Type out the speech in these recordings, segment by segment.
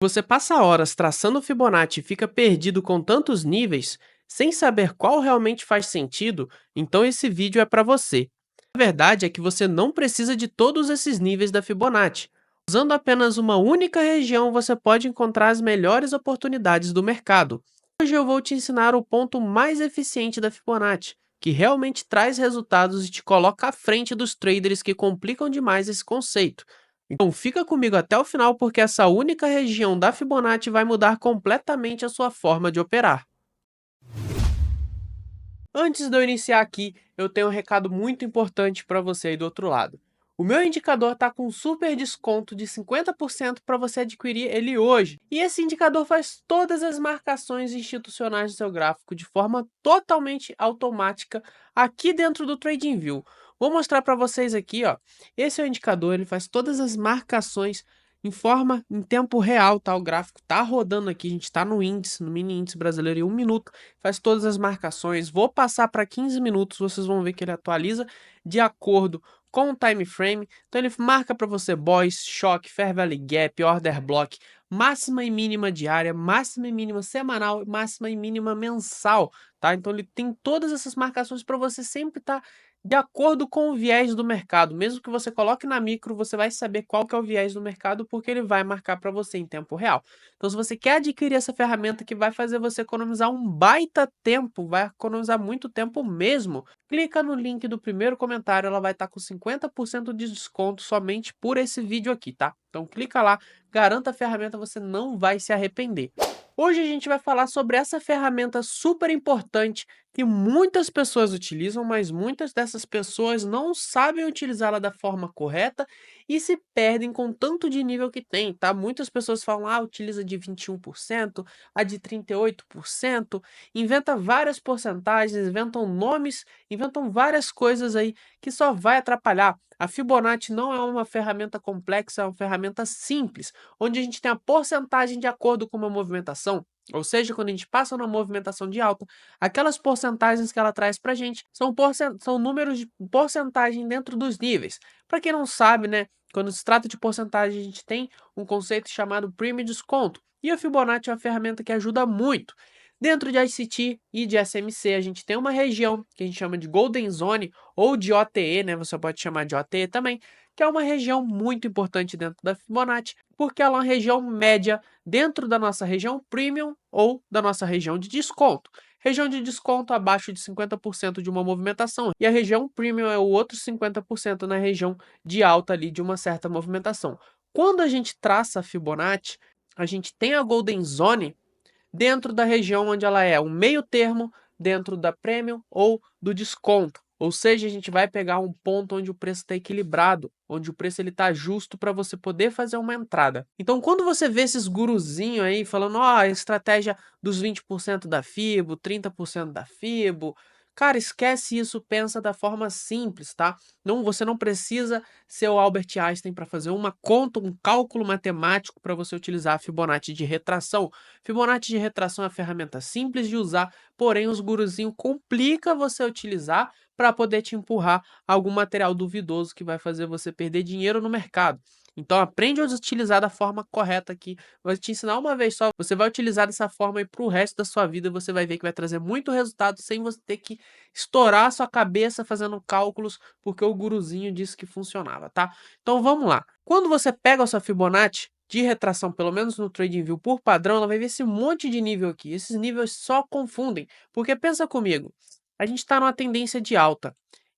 Você passa horas traçando Fibonacci e fica perdido com tantos níveis, sem saber qual realmente faz sentido, então esse vídeo é para você. A verdade é que você não precisa de todos esses níveis da Fibonacci. Usando apenas uma única região, você pode encontrar as melhores oportunidades do mercado. Hoje eu vou te ensinar o ponto mais eficiente da Fibonacci, que realmente traz resultados e te coloca à frente dos traders que complicam demais esse conceito. Então fica comigo até o final porque essa única região da Fibonacci vai mudar completamente a sua forma de operar. Antes de eu iniciar aqui, eu tenho um recado muito importante para você aí do outro lado. O meu indicador está com um super desconto de 50% para você adquirir ele hoje. E esse indicador faz todas as marcações institucionais do seu gráfico de forma totalmente automática aqui dentro do TradingView. Vou mostrar para vocês aqui, ó. Esse é o indicador, ele faz todas as marcações em tempo real, tá? O gráfico tá rodando aqui, a gente está no índice, no mini índice brasileiro em 1 minuto, faz todas as marcações. Vou passar para 15 minutos, vocês vão ver que ele atualiza de acordo com o time frame. Então ele marca para você boys, choque, fair value gap, order block, máxima e mínima diária, máxima e mínima semanal, máxima e mínima mensal, tá? Então ele tem todas essas marcações para você sempre estar de acordo com o viés do mercado. Mesmo que você coloque na micro, você vai saber qual que é o viés do mercado, porque ele vai marcar para você em tempo real. Então, se você quer adquirir essa ferramenta que vai fazer você economizar um baita tempo, vai economizar muito tempo mesmo, clica no link do primeiro comentário, ela vai estar com 50% de desconto somente por esse vídeo aqui, tá? Então clica lá, garanta a ferramenta, você não vai se arrepender. Hoje a gente vai falar sobre essa ferramenta super importante que muitas pessoas utilizam, mas muitas dessas pessoas não sabem utilizá-la da forma correta e se perdem com tanto de nível que tem, tá? Muitas pessoas falam, utiliza de 21%, a de 38%, inventa várias porcentagens, inventam nomes, inventam várias coisas aí que só vai atrapalhar. A Fibonacci não é uma ferramenta complexa, é uma ferramenta simples, onde a gente tem a porcentagem de acordo com uma movimentação, ou seja, quando a gente passa numa movimentação de alta, aquelas porcentagens que ela traz para a gente são números de porcentagem dentro dos níveis. Para quem não sabe, né, quando se trata de porcentagem, a gente tem um conceito chamado Premium Desconto, e a Fibonacci é uma ferramenta que ajuda muito. Dentro de ICT e de SMC, a gente tem uma região que a gente chama de Golden Zone ou de OTE, né? Você pode chamar de OTE também, que é uma região muito importante dentro da Fibonacci, porque ela é uma região média dentro da nossa região premium ou da nossa região de desconto. Região de desconto abaixo de 50% de uma movimentação, e a região premium é o outro 50% na região de alta ali de uma certa movimentação. Quando a gente traça a Fibonacci, a gente tem a Golden Zone dentro da região onde ela é um meio termo dentro da premium ou do desconto. Ou seja, a gente vai pegar um ponto onde o preço está equilibrado, onde o preço está justo para você poder fazer uma entrada. Então, quando você vê esses guruzinhos aí falando, a estratégia dos 20% da FIBO, 30% da FIBO, cara, esquece isso, pensa da forma simples, tá? Não, você não precisa ser o Albert Einstein para fazer uma conta, um cálculo matemático para você utilizar a Fibonacci de retração. Fibonacci de retração é uma ferramenta simples de usar, porém os guruzinhos complica você utilizar para poder te empurrar algum material duvidoso que vai fazer você perder dinheiro no mercado. Então aprende a utilizar da forma correta aqui. Vou te ensinar uma vez só, você vai utilizar dessa forma aí para o resto da sua vida e você vai ver que vai trazer muito resultado sem você ter que estourar a sua cabeça fazendo cálculos porque o guruzinho disse que funcionava, tá? Então vamos lá. Quando você pega a sua Fibonacci de retração, pelo menos no TradingView por padrão, ela vai ver esse monte de nível aqui. Esses níveis só confundem, porque pensa comigo, a gente está numa tendência de alta.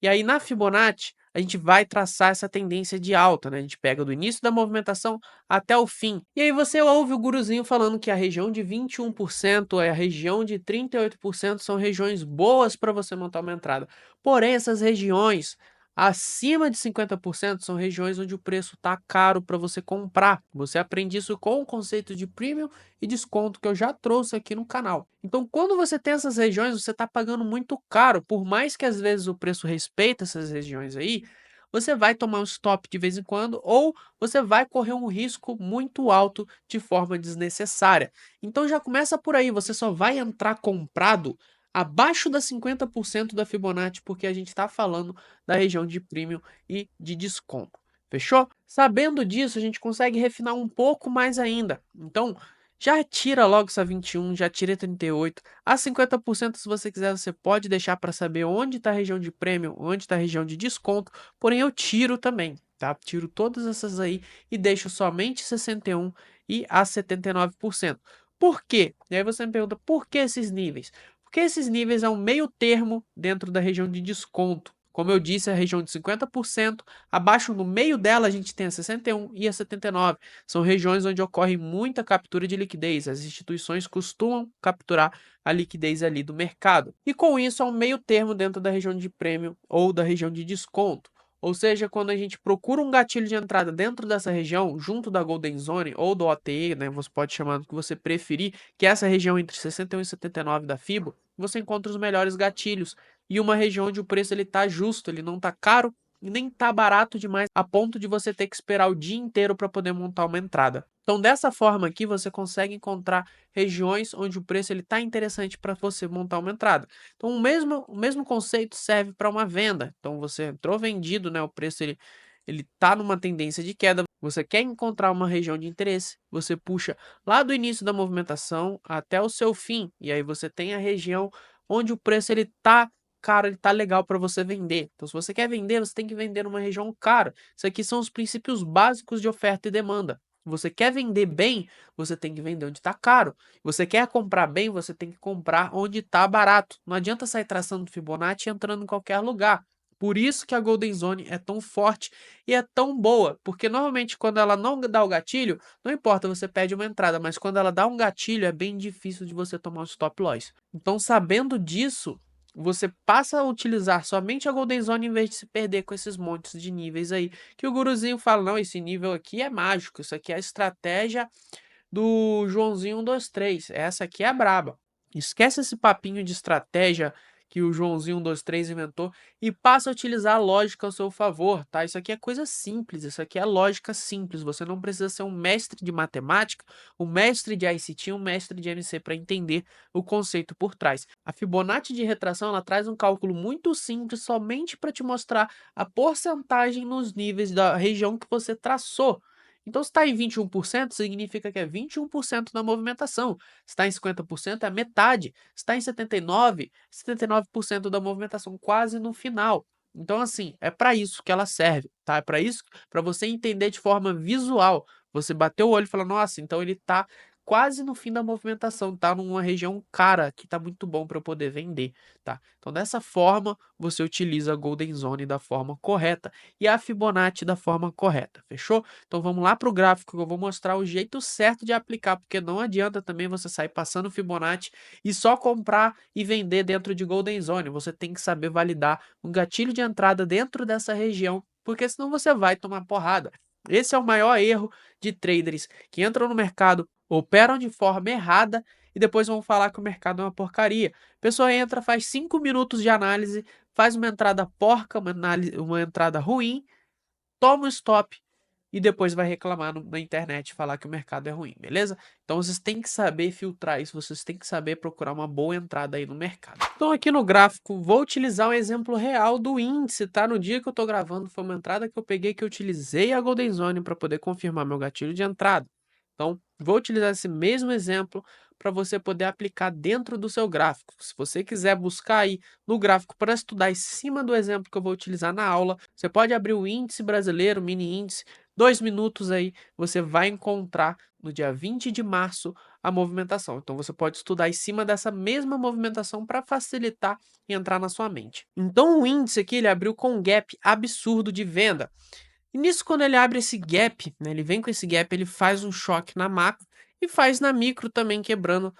E aí na Fibonacci, a gente vai traçar essa tendência de alta, né? A gente pega do início da movimentação até o fim. E aí você ouve o guruzinho falando que a região de 21% e a região de 38% são regiões boas para você montar uma entrada. Porém, essas regiões acima de 50% são regiões onde o preço está caro para você comprar. Você aprende isso com o conceito de premium e desconto que eu já trouxe aqui no canal. Então, quando você tem essas regiões, você está pagando muito caro. Por mais que às vezes o preço respeite essas regiões aí, você vai tomar um stop de vez em quando ou você vai correr um risco muito alto de forma desnecessária. Então já começa por aí, você só vai entrar comprado abaixo das 50% da Fibonacci, porque a gente está falando da região de premium e de desconto. Fechou? Sabendo disso, a gente consegue refinar um pouco mais ainda. Então, já tira logo essa 21, já tira 38. A 50%, se você quiser, você pode deixar para saber onde está a região de prêmio, onde está a região de desconto. Porém, eu tiro também, tá? Tiro todas essas aí e deixo somente 61 e a 79%. Por quê? E aí você me pergunta, por que esses níveis? Porque esses níveis é um meio termo dentro da região de desconto. Como eu disse, a região de 50%. Abaixo, no meio dela, a gente tem a 61 e a 79. São regiões onde ocorre muita captura de liquidez. As instituições costumam capturar a liquidez ali do mercado. E com isso, é um meio termo dentro da região de prêmio ou da região de desconto. Ou seja, quando a gente procura um gatilho de entrada dentro dessa região, junto da Golden Zone ou do OTE, né, você pode chamar do que você preferir, que é essa região entre 61 e 79 da FIBO, você encontra os melhores gatilhos e uma região onde o preço ele tá justo, ele não tá caro e nem tá barato demais a ponto de você ter que esperar o dia inteiro para poder montar uma entrada. Então, dessa forma aqui, você consegue encontrar regiões onde o preço ele tá interessante para você montar uma entrada. Então, o mesmo conceito serve para uma venda. Então, você entrou vendido, né? O preço ele tá numa tendência de queda. Você quer encontrar uma região de interesse, você puxa lá do início da movimentação até o seu fim, e aí você tem a região onde o preço ele tá cara, ele tá legal para você vender. Então, se você quer vender, você tem que vender numa região cara. Isso aqui são os princípios básicos de oferta e demanda. Você quer vender bem, você tem que vender onde está caro. Você quer comprar bem, você tem que comprar onde está barato. Não adianta sair traçando Fibonacci e entrando em qualquer lugar. Por isso que a Golden Zone é tão forte e é tão boa, porque normalmente quando ela não dá o gatilho, não importa, você perde uma entrada, mas quando ela dá um gatilho, é bem difícil de você tomar um stop loss. Então, sabendo disso, você passa a utilizar somente a Golden Zone em vez de se perder com esses montes de níveis aí. Que o guruzinho fala, não, esse nível aqui é mágico, isso aqui é a estratégia do Joãozinho 123. Essa aqui é a braba. Esquece esse papinho de estratégia que o Joãozinho 123 inventou e passa a utilizar a lógica ao seu favor, tá? Isso aqui é coisa simples, isso aqui é lógica simples. Você não precisa ser um mestre de matemática, um mestre de ICT, um mestre de MC para entender o conceito por trás. A Fibonacci de retração, ela traz um cálculo muito simples somente para te mostrar a porcentagem nos níveis da região que você traçou. Então, se está em 21%, significa que é 21% da movimentação. Se está em 50%, é a metade. Se está em 79%, 79% da movimentação, quase no final. Então, assim, é para isso que ela serve, tá? É para isso, para você entender de forma visual. Você bateu o olho e fala, nossa, então ele está quase no fim da movimentação, tá numa região cara que tá muito bom para eu poder vender, tá? Então, dessa forma, você utiliza a Golden Zone da forma correta e a Fibonacci da forma correta, fechou? Então vamos lá para o gráfico que eu vou mostrar o jeito certo de aplicar, porque não adianta também você sair passando Fibonacci e só comprar e vender dentro de Golden Zone. Você tem que saber validar um gatilho de entrada dentro dessa região, porque senão você vai tomar porrada. Esse é o maior erro de traders que entram no mercado, operam de forma errada e depois vão falar que o mercado é uma porcaria. A pessoa entra, faz 5 minutos de análise, faz uma entrada porca, uma entrada ruim, toma o stop e depois vai reclamar na internet, falar que o mercado é ruim, beleza? Então vocês têm que saber filtrar isso, vocês têm que saber procurar uma boa entrada aí no mercado. Então aqui no gráfico, vou utilizar um exemplo real do índice, tá? No dia que eu tô gravando, foi uma entrada que eu peguei, que eu utilizei a Golden Zone para poder confirmar meu gatilho de entrada. Então, vou utilizar esse mesmo exemplo para você poder aplicar dentro do seu gráfico. Se você quiser buscar aí no gráfico para estudar em cima do exemplo que eu vou utilizar na aula, você pode abrir o índice brasileiro, mini índice, 2 minutos aí, você vai encontrar no dia 20 de março a movimentação. Então você pode estudar em cima dessa mesma movimentação para facilitar e entrar na sua mente. Então o índice aqui ele abriu com um gap absurdo de venda. E nisso, quando ele abre esse gap, né, ele vem com esse gap, ele faz um choque na macro e faz na micro também, quebrando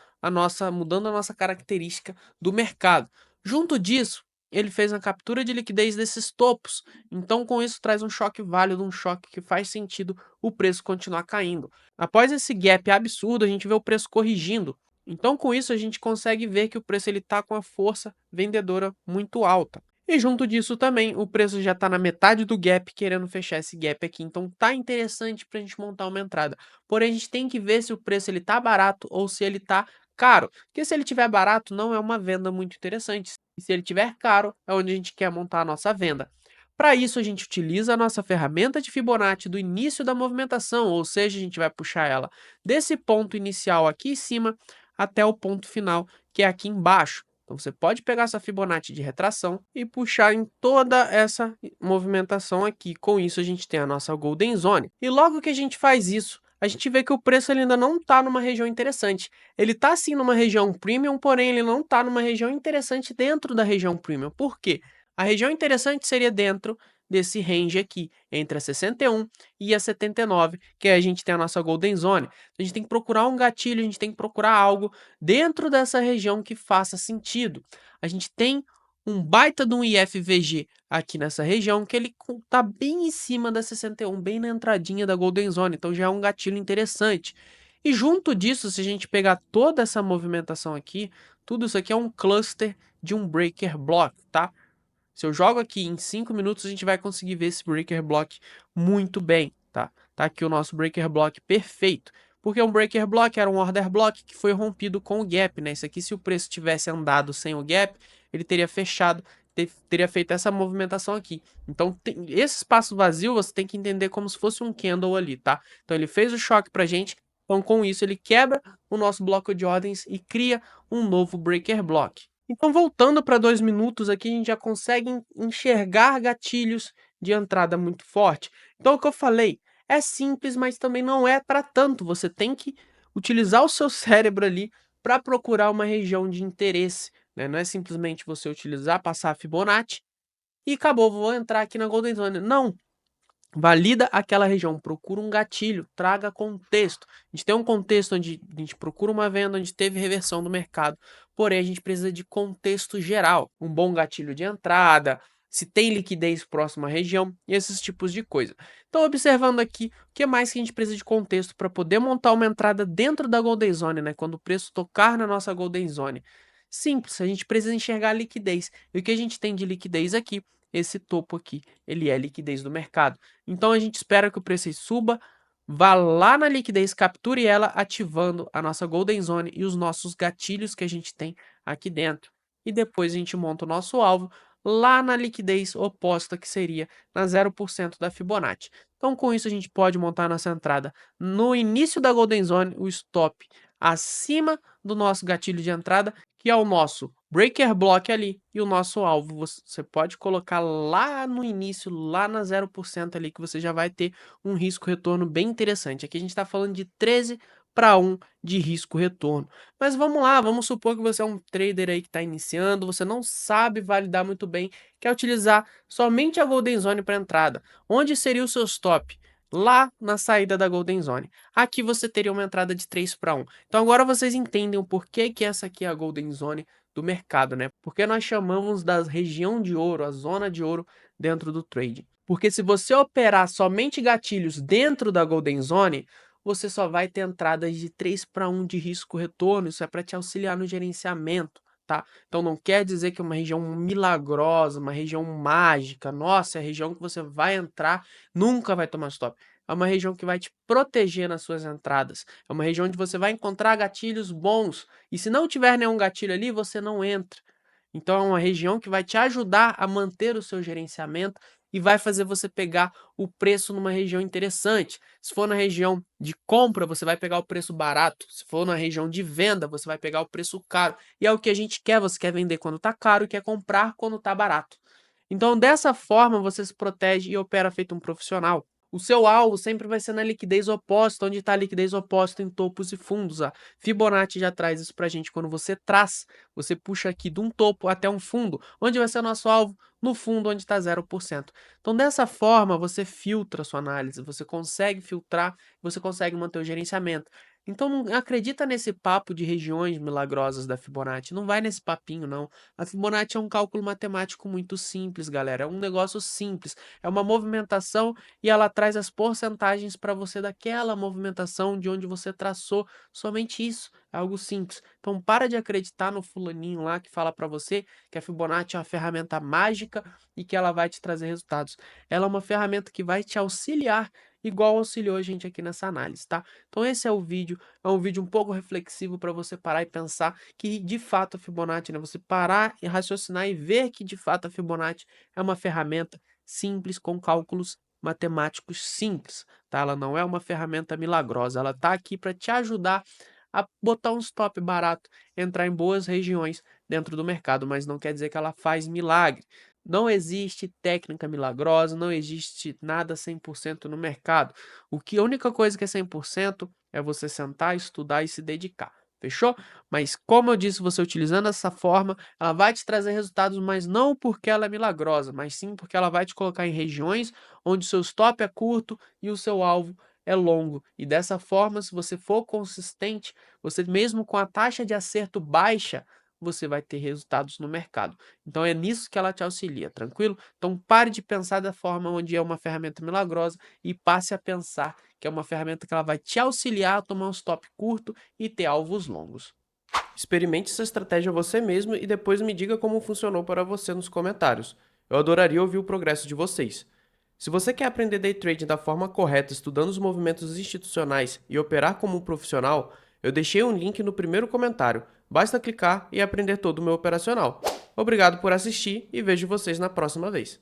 mudando a nossa característica do mercado. Junto disso, ele fez uma captura de liquidez desses topos. Então, com isso, traz um choque válido, um choque que faz sentido o preço continuar caindo. Após esse gap absurdo, a gente vê o preço corrigindo. Então, com isso, a gente consegue ver que o preço está com a força vendedora muito alta. E junto disso também, o preço já está na metade do gap, querendo fechar esse gap aqui. Então tá interessante para a gente montar uma entrada. Porém, a gente tem que ver se o preço ele tá barato ou se ele tá caro. Porque se ele tiver barato, não é uma venda muito interessante. E se ele tiver caro, é onde a gente quer montar a nossa venda. Para isso, a gente utiliza a nossa ferramenta de Fibonacci do início da movimentação, ou seja, a gente vai puxar ela desse ponto inicial aqui em cima até o ponto final, que é aqui embaixo. Então, você pode pegar essa Fibonacci de retração e puxar em toda essa movimentação aqui. Com isso, a gente tem a nossa Golden Zone. E logo que a gente faz isso, a gente vê que o preço ele ainda não está numa região interessante. Ele está sim numa região premium, porém ele não está numa região interessante dentro da região premium. Por quê? A região interessante seria dentro desse range aqui, entre a 61 e a 79, que a gente tem a nossa Golden Zone. A gente tem que procurar um gatilho, a gente tem que procurar algo dentro dessa região que faça sentido. A gente tem um baita de um IFVG aqui nessa região, que ele tá bem em cima da 61, bem na entradinha da Golden Zone, então já é um gatilho interessante. E junto disso, se a gente pegar toda essa movimentação aqui, tudo isso aqui é um cluster de um breaker block, tá? Se eu jogo aqui em 5 minutos, a gente vai conseguir ver esse breaker block muito bem, tá? Tá aqui o nosso breaker block perfeito. Porque um breaker block era um order block que foi rompido com o gap, né? Isso aqui, se o preço tivesse andado sem o gap, ele teria fechado, teria feito essa movimentação aqui. Então, esse espaço vazio você tem que entender como se fosse um candle ali, tá? Então, ele fez o choque pra gente. Então, com isso, ele quebra o nosso bloco de ordens e cria um novo breaker block. Então, voltando para 2 minutos aqui, a gente já consegue enxergar gatilhos de entrada muito forte. Então, o que eu falei é simples, mas também não é para tanto. Você tem que utilizar o seu cérebro ali para procurar uma região de interesse, né? Não é simplesmente você utilizar, passar a Fibonacci e acabou, vou entrar aqui na Golden Zone. Não, valida aquela região, procura um gatilho, traga contexto. A gente tem um contexto onde a gente procura uma venda, onde teve reversão do mercado, porém a gente precisa de contexto geral, um bom gatilho de entrada, se tem liquidez próxima à região, e esses tipos de coisa. Então, observando aqui, o que mais que a gente precisa de contexto para poder montar uma entrada dentro da Golden Zone, né? Quando o preço tocar na nossa Golden Zone. Simples, a gente precisa enxergar a liquidez. E o que a gente tem de liquidez aqui? Esse topo aqui, ele é liquidez do mercado. Então a gente espera que o preço suba, vá lá na liquidez, capture ela, ativando a nossa Golden Zone e os nossos gatilhos que a gente tem aqui dentro. E depois a gente monta o nosso alvo lá na liquidez oposta, que seria na 0% da Fibonacci. Então, com isso, a gente pode montar a nossa entrada no início da Golden Zone, o stop acima do nosso gatilho de entrada, que é o nosso breaker block ali, e o nosso alvo você pode colocar lá no início, lá na 0% ali, que você já vai ter um risco-retorno bem interessante. Aqui a gente está falando de 13 para 1 de risco-retorno. Mas vamos lá, vamos supor que você é um trader aí que está iniciando, você não sabe validar muito bem, quer utilizar somente a Golden Zone para entrada. Onde seria o seu stop? Lá na saída da Golden Zone. Aqui você teria uma entrada de 3 para 1. Então agora vocês entendem o porquê que essa aqui é a Golden Zone do mercado, né? Porque nós chamamos da região de ouro, a zona de ouro dentro do trading. Porque se você operar somente gatilhos dentro da Golden Zone, você só vai ter entradas de 3 para 1 de risco-retorno. Isso é para te auxiliar no gerenciamento, tá? Então não quer dizer que é uma região milagrosa, uma região mágica. Nossa, é a região que você vai entrar, nunca vai tomar stop. É uma região que vai te proteger nas suas entradas. É uma região onde você vai encontrar gatilhos bons. E se não tiver nenhum gatilho ali, você não entra. Então é uma região que vai te ajudar a manter o seu gerenciamento e vai fazer você pegar o preço numa região interessante. Se for na região de compra, você vai pegar o preço barato. Se for na região de venda, você vai pegar o preço caro. E é o que a gente quer, você quer vender quando está caro e quer comprar quando está barato. Então, dessa forma, você se protege e opera feito um profissional. O seu alvo sempre vai ser na liquidez oposta, onde está a liquidez oposta em topos e fundos. A Fibonacci já traz isso para a gente quando você traz. Você puxa aqui de um topo até um fundo, onde vai ser o nosso alvo? No fundo, onde está 0%. Então, dessa forma, você filtra a sua análise, você consegue filtrar, você consegue manter o gerenciamento. Então, não acredita nesse papo de regiões milagrosas da Fibonacci. Não vai nesse papinho, não. A Fibonacci é um cálculo matemático muito simples, galera. É um negócio simples. É uma movimentação e ela traz as porcentagens para você daquela movimentação de onde você traçou. Somente isso. É algo simples. Então, para de acreditar no fulaninho lá que fala para você que a Fibonacci é uma ferramenta mágica e que ela vai te trazer resultados. Ela é uma ferramenta que vai te auxiliar igual auxiliou a gente aqui nessa análise, tá? Então esse é um vídeo um pouco reflexivo para você parar e pensar que de fato a Fibonacci, né? Você parar e raciocinar e ver que de fato a Fibonacci é uma ferramenta simples com cálculos matemáticos simples, tá? Ela não é uma ferramenta milagrosa, ela tá aqui para te ajudar a botar um stop barato, entrar em boas regiões dentro do mercado, mas não quer dizer que ela faz milagre. Não existe técnica milagrosa, não existe nada 100% no mercado. A única coisa que é 100% é você sentar, estudar e se dedicar. Fechou? Mas como eu disse, você utilizando essa forma, ela vai te trazer resultados, mas não porque ela é milagrosa, mas sim porque ela vai te colocar em regiões onde o seu stop é curto e o seu alvo é longo. E dessa forma, se você for consistente, você mesmo com a taxa de acerto baixa, você vai ter resultados no mercado. Então é nisso que ela te auxilia, tranquilo? Então pare de pensar da forma onde é uma ferramenta milagrosa e passe a pensar que é uma ferramenta que ela vai te auxiliar a tomar um stop curto e ter alvos longos. Experimente essa estratégia você mesmo e depois me diga como funcionou para você nos comentários. Eu adoraria ouvir o progresso de vocês. Se você quer aprender day trading da forma correta, estudando os movimentos institucionais e operar como um profissional, eu deixei um link no primeiro comentário. Basta clicar e aprender todo o meu operacional. Obrigado por assistir e vejo vocês na próxima vez.